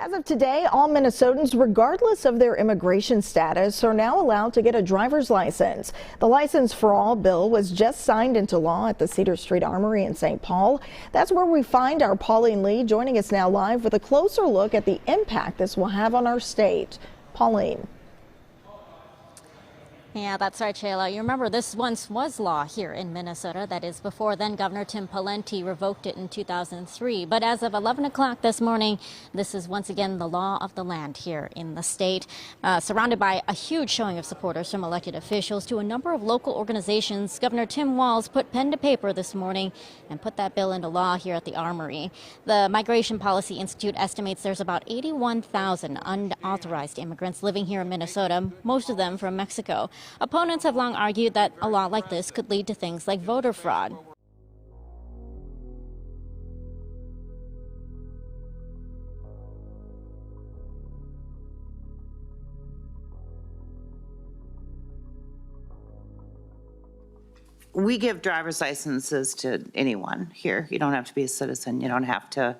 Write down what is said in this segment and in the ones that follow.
As of today, all Minnesotans, regardless of their immigration status, are now allowed to get a driver's license. The License for All bill was just signed into law at the Cedar Street Armory in St. Paul. That's where we find our Pauline Lee, joining us now live with a closer look at the impact this will have on our state. Pauline. Yeah, that's right, Shayla. You remember this once was law here in Minnesota. That is before then Governor Tim Pawlenty revoked it in 2003. But as of 11 o'clock this morning, this is once again the law of the land here in the state, surrounded by a huge showing of supporters from elected officials to a number of local organizations. Governor Tim Walz put pen to paper this morning and put that bill into law here at the Armory. The Migration Policy Institute estimates there's about 81,000 unauthorized immigrants living here in Minnesota, most of them from Mexico. Opponents have long argued that a law like this could lead to things like voter fraud. We give driver's licenses to anyone here. You don't have to be a citizen. You don't have to,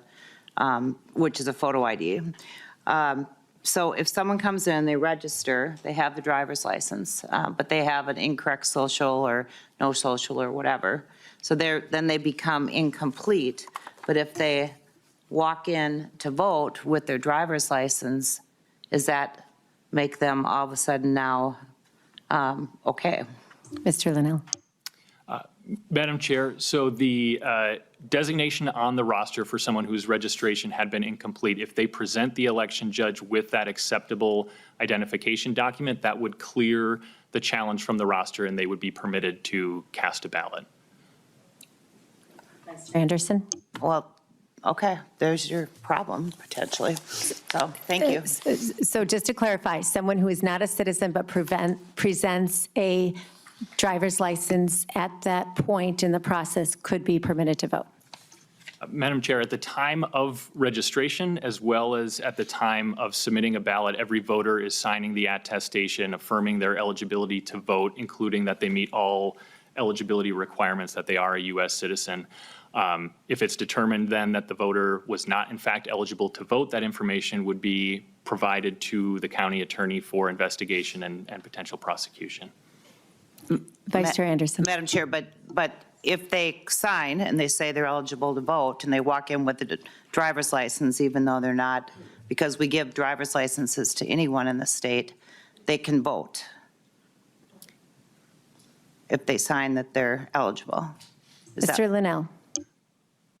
which is a photo ID. So if someone comes in, they register, they have the driver's license, but they have an incorrect social or no social or whatever. So then they become incomplete. But if they walk in to vote with their driver's license, does that make them all of a sudden now okay? Mr. Linell. Madam Chair, so the designation on the roster for someone whose registration had been incomplete, if they present the election judge with that acceptable identification document, that would clear the challenge from the roster and they would be permitted to cast a ballot. Mr. Anderson. Well, okay, there's your problem potentially. So thank you. So just to clarify, someone who is not a citizen but presents a driver's license at that point in the process could be permitted to vote. Madam Chair, at the time of registration, as well as at the time of submitting a ballot, every voter is signing the attestation affirming their eligibility to vote, including that they meet all eligibility requirements, that they are a U.S. citizen. If it's determined then that the voter was not in fact eligible to vote, that information would be provided to the county attorney for investigation and potential prosecution. Vice Chair Anderson. Madam Chair, but if they sign and they say they're eligible to vote and they walk in with the driver's license, even though they're not, because we give driver's licenses to anyone in the state, they can vote if they sign that they're eligible. Mr. Linell.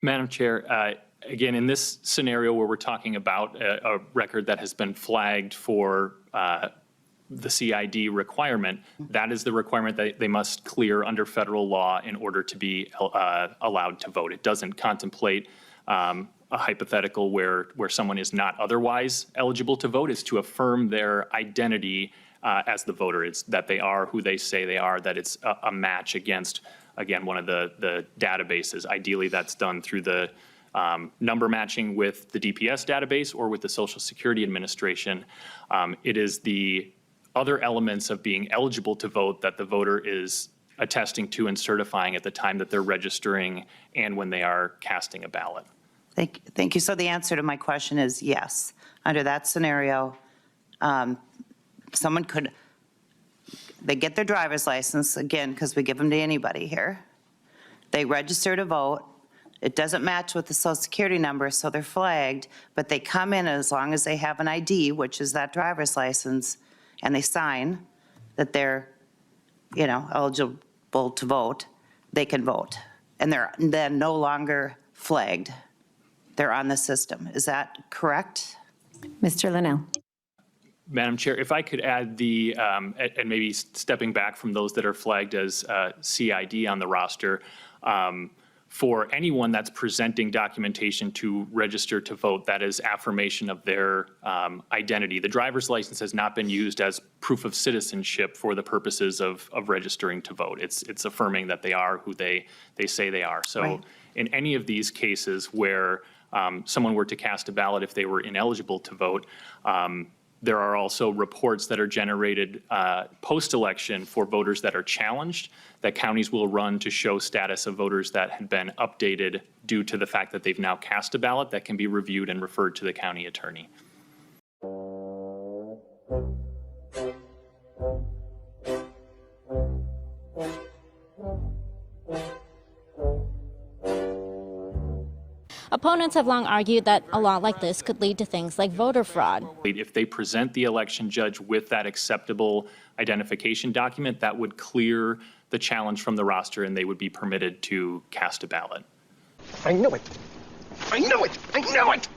Madam Chair, again, in this scenario where we're talking about a record that has been flagged for the CID requirement, that is the requirement that they must clear under federal law in order to be allowed to vote. It doesn't contemplate a hypothetical where someone is not otherwise eligible to vote. It's to affirm their identity as the voter. It's that they are who they say they are, that it's a match against, again, one of the databases. Ideally, that's done through the number matching with the DPS database or with the Social Security Administration. It is the other elements of being eligible to vote that the voter is attesting to and certifying at the time that they're registering and when they are casting a ballot. Thank you. So the answer to my question is yes. Under that scenario, someone could, they get their driver's license, again, because we give them to anybody here. They register to vote. It doesn't match with the Social Security number, so they're flagged, but they come in as long as they have an ID, which is that driver's license, and they sign that they're, eligible to vote, they can vote. And they're then no longer flagged. They're on the system. Is that correct? Mr. Linell. Madam Chair, if I could add the, and maybe stepping back from those that are flagged as CID on the roster, for anyone that's presenting documentation to register to vote, that is affirmation of their identity. The driver's license has not been used as proof of citizenship for the purposes of registering to vote. It's affirming that they are who they say they are. So right. In any of these cases where someone were to cast a ballot if they were ineligible to vote, there are also reports that are generated post-election for voters that are challenged that counties will run to show status of voters that had been updated due to the fact that they've now cast a ballot that can be reviewed and referred to the county attorney. Opponents have long argued that a law like this could lead to things like voter fraud. If they present the election judge with that acceptable identification document, that would clear the challenge from the roster and they would be permitted to cast a ballot. I knew it. I knew it. I knew it.